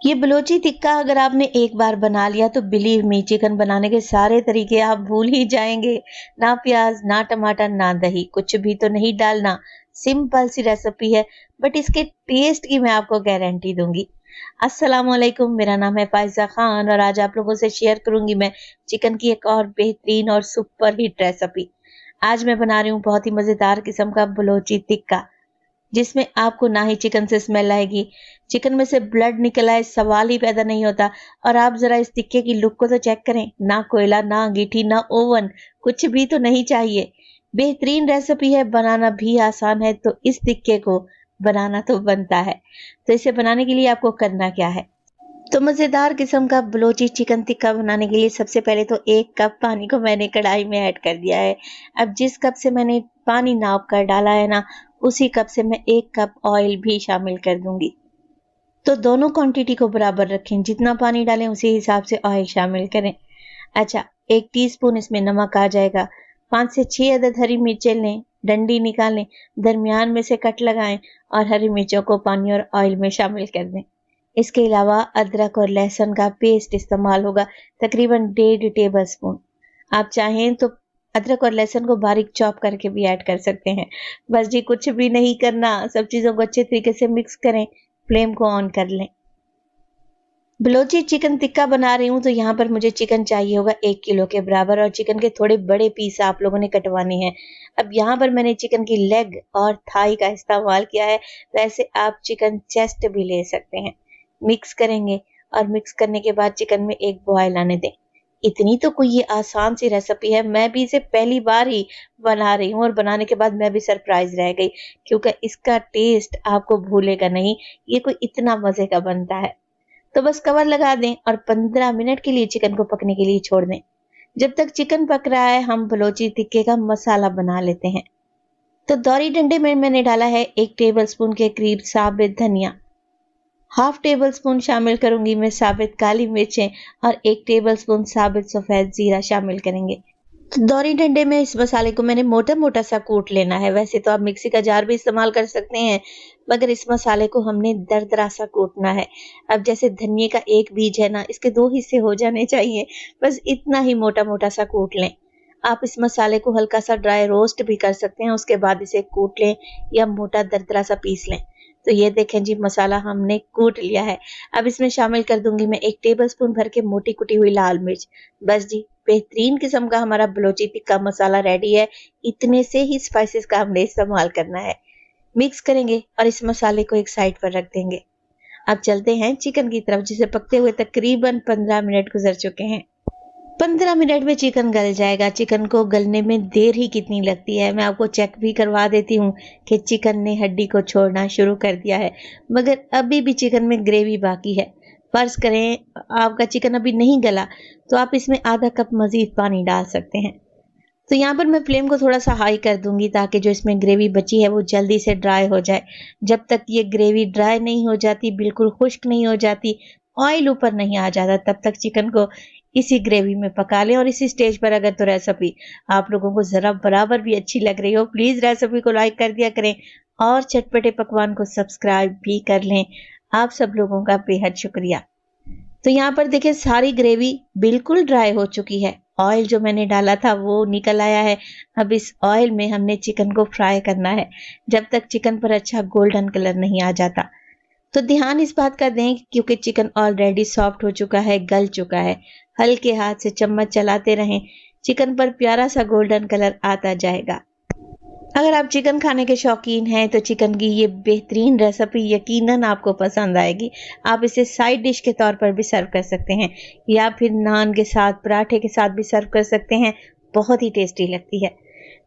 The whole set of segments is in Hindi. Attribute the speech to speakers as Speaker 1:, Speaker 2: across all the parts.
Speaker 1: ये बलोची टिक्का अगर आपने एक बार बना लिया तो बिलीव मी चिकन बनाने के सारे तरीके आप भूल ही जाएंगे। ना प्याज, ना टमाटर, ना दही, कुछ भी तो नहीं डालना। सिंपल सी रेसिपी है, बट इसके टेस्ट की मैं आपको गारंटी दूंगी। अस्सलाम वालेकुम, मेरा नाम है फायजा खान और आज आप लोगों से शेयर करूंगी मैं चिकन की एक और बेहतरीन और सुपर हिट रेसिपी। आज मैं बना रही हूँ बहुत ही मजेदार किस्म का बलोची टिक्का, जिसमें आपको ना ही चिकन से स्मेल आएगी, चिकन में से ब्लड निकल आए सवाल ही पैदा नहीं होता। और आप जरा इस टिक्के की लुक को तो चेक करें, ना कोयला, ना अंगीठी, ना ओवन, कुछ भी तो नहीं चाहिए। बेहतरीन रेसिपी है, बनाना भी आसान है, तो इस टिक्के को बनाना तो बनता है। तो इसे बनाने के लिए आपको करना क्या है, तो मजेदार किस्म का बलोची चिकन टिक्का बनाने के लिए सबसे पहले तो 1 कप पानी को मैंने कढ़ाई में ऐड कर दिया है। अब जिस कप से मैंने पानी नाप कर डाला है ना, उसी कप से मैं 1 कप ऑयल भी शामिल कर दूंगी। तो दोनों क्वांटिटी को बराबर रखें, जितना पानी डालें उसी हिसाब से ऑयल शामिल करें। अच्छा, 1 टीस्पून इसमें नमक आ जाएगा। 5 से 6 अदद हरी मिर्चें लें, डंडी निकालें, दरमियान में से कट लगाएं और हरी मिर्चों को पानी और ऑयल में शामिल कर दें। इसके अलावा अदरक और लहसुन का पेस्ट इस्तेमाल होगा, तकरीबन 1.5 टेबल स्पून। आप चाहें तो अदरक और लहसुन को बारीक चॉप करके भी ऐड कर सकते हैं। बस जी, कुछ भी नहीं करना, सब चीज़ों को अच्छे तरीके से मिक्स करें, फ्लेम को ऑन कर लें। बलोची चिकन टिक्का बना रही हूँ तो यहाँ पर मुझे चिकन चाहिए होगा 1 किलो के बराबर, और चिकन के थोड़े बड़े पीस आप लोगों ने कटवाने हैं। अब यहाँ पर मैंने चिकन की लेग और थाई का इस्तेमाल किया है, वैसे आप चिकन चेस्ट भी ले सकते हैं। मिक्स करेंगे और मिक्स करने के बाद चिकन में एक बॉयल आने दें। इतनी तो कोई ये आसान सी रेसिपी है, मैं भी इसे पहली बार ही बना रही हूँ और बनाने के बाद मैं भी सरप्राइज रह गई, क्योंकि इसका टेस्ट आपको भूलेगा नहीं। ये कोई इतना मजे का बनता है। तो बस कवर लगा दें और 15 मिनट के लिए चिकन को पकने के लिए छोड़ दें। जब तक चिकन पक रहा है हम बलोची टिक्के का मसाला बना लेते हैं। तो दौरी डंडे में मैंने डाला है 1 टेबल स्पून के करीब साबित धनिया, 1/2 टेबल स्पून शामिल करूंगी मैं साबित काली मिर्चें और 1 टेबल स्पून साबित सफेद जीरा शामिल करेंगे। तो दौरी डंडे में इस मसाले को मैंने मोटा मोटा सा कूट लेना है। वैसे तो आप मिक्सी का जार भी इस्तेमाल कर सकते हैं, मगर इस मसाले को हमने दरदरा सा कूटना है। अब जैसे धनिये का एक बीज है ना, इसके 2 हिस्से हो जाने चाहिए, बस इतना ही मोटा मोटा सा कूट लें। आप इस मसाले को हल्का सा ड्राई रोस्ट भी कर सकते हैं, उसके बाद इसे कूट लें या मोटा दरदरा सा पीस लें। तो ये देखें जी, मसाला हमने कूट लिया है। अब इसमें शामिल कर दूंगी मैं 1 टेबल स्पून भर के मोटी कुटी हुई लाल मिर्च। बस जी, बेहतरीन किस्म का हमारा बलोची टिक्का मसाला रेडी है। इतने से ही स्पाइसेस का हमने इस्तेमाल करना है। मिक्स करेंगे और इस मसाले को एक साइड पर रख देंगे। अब चलते हैं चिकन की तरफ, जिसे पकते हुए तकरीबन 15 मिनट गुजर चुके हैं। 15 मिनट में चिकन गल जाएगा। चिकन को गलने में देर ही कितनी लगती है, मैं आपको चेक भी करवा देती हूँ कि चिकन ने हड्डी को छोड़ना शुरू कर दिया है, मगर अभी भी चिकन में ग्रेवी बाकी है। फर्ज करें आपका चिकन अभी नहीं गला, तो आप इसमें आधा कप मजीद पानी डाल सकते हैं। तो यहाँ पर मैं फ्लेम को थोड़ा सा हाई कर दूंगी, ताकि जो इसमें ग्रेवी बची है वो जल्दी से ड्राई हो जाए। जब तक ये ग्रेवी ड्राई नहीं हो जाती, बिल्कुल खुश्क नहीं हो जाती, ऑयल ऊपर नहीं आ जाता, तब तक चिकन को इसी ग्रेवी में पका लें। और इसी स्टेज पर अगर तो रेसिपी आप लोगों को जरा बराबर भी अच्छी लग रही हो, प्लीज रेसिपी को लाइक कर दिया करें और चटपटे पकवान को सब्सक्राइब भी कर लें। आप सब लोगों का बेहद शुक्रिया। तो यहाँ पर देखिए, सारी ग्रेवी बिल्कुल ड्राई हो चुकी है। ऑयल जो मैंने डाला था वो निकल आया है। अब इस ऑयल में हमने चिकन को फ्राई करना है, जब तक चिकन पर अच्छा गोल्डन कलर नहीं आ जाता। तो ध्यान इस बात का दें, क्योंकि चिकन ऑलरेडी सॉफ्ट हो चुका है, गल चुका है। हल्के हाथ से चम्मच चलाते रहें, चिकन पर प्यारा सा गोल्डन कलर आता जाएगा। अगर आप चिकन खाने के शौकीन हैं तो चिकन की ये बेहतरीन रेसिपी यकीनन आपको पसंद आएगी। आप इसे साइड डिश के तौर पर भी सर्व कर सकते हैं, या फिर नान के साथ, पराठे के साथ भी सर्व कर सकते हैं। बहुत ही टेस्टी लगती है।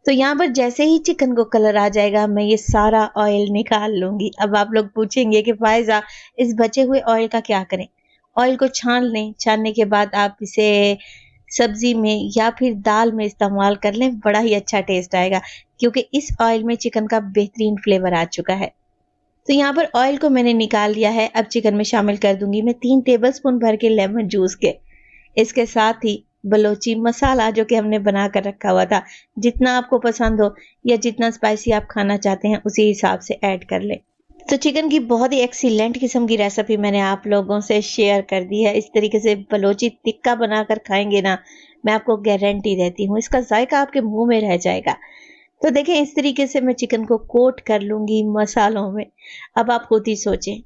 Speaker 1: तो यहाँ पर जैसे ही चिकन को कलर आ जाएगा, मैं ये सारा ऑयल निकाल लूंगी। अब आप लोग पूछेंगे कि फायजा, इस बचे हुए ऑयल का क्या करें? ऑयल को छान लें। छानने के बाद आप इसे सब्जी में या फिर दाल में इस्तेमाल कर लें, बड़ा ही अच्छा टेस्ट आएगा, क्योंकि इस ऑयल में चिकन का बेहतरीन फ्लेवर आ चुका है। तो यहाँ पर ऑयल को मैंने निकाल लिया है। अब चिकन में शामिल कर दूंगी मैं 3 टेबलस्पून भर के लेमन जूस के। इसके साथ ही बलोची मसाला जो कि हमने बना कर रखा हुआ था, जितना आपको पसंद हो या जितना स्पाइसी आप खाना चाहते हैं उसी हिसाब से ऐड कर लें। तो चिकन की बहुत ही एक्सीलेंट किस्म की रेसिपी मैंने आप लोगों से शेयर कर दी है। इस तरीके से बलोची टिक्का बनाकर खाएँगे ना, मैं आपको गारंटी देती हूँ, इसका ज़ायका आपके मुँह में रह जाएगा। तो देखें इस तरीके से मैं चिकन को कोट कर लूँगी मसालों में। अब आप खुद ही सोचें,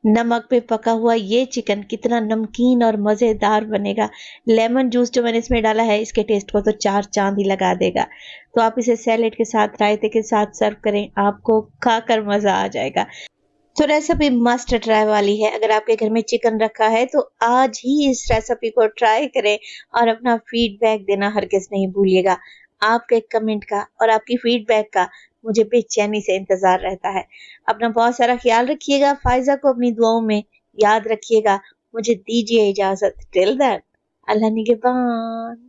Speaker 1: नमक पे पका हुआ ये चिकन कितना नमकीन और मज़ेदार बनेगा। लेमन जूस जो मैंने इसमें डाला है, इसके टेस्ट को तो 4 चाँद ही लगा देगा। तो आप इसे सैलेड के साथ, रायते के साथ सर्व करें, आपको खाकर मज़ा आ जाएगा। तो रेसिपी मस्ट ट्राई वाली है। अगर आपके घर में चिकन रखा है तो आज ही इस रेसिपी को ट्राई करें और अपना फीडबैक देना हरगिज़ नहीं भूलिएगा। आपके कमेंट का और आपकी फीडबैक का मुझे बेचैनी से इंतज़ार रहता है। अपना बहुत सारा ख़्याल रखिएगा, फ़ाइज़ा को अपनी दुआओं में याद रखिएगा। मुझे दीजिए इजाज़त। टिल देन, अल्लाह निगहबान।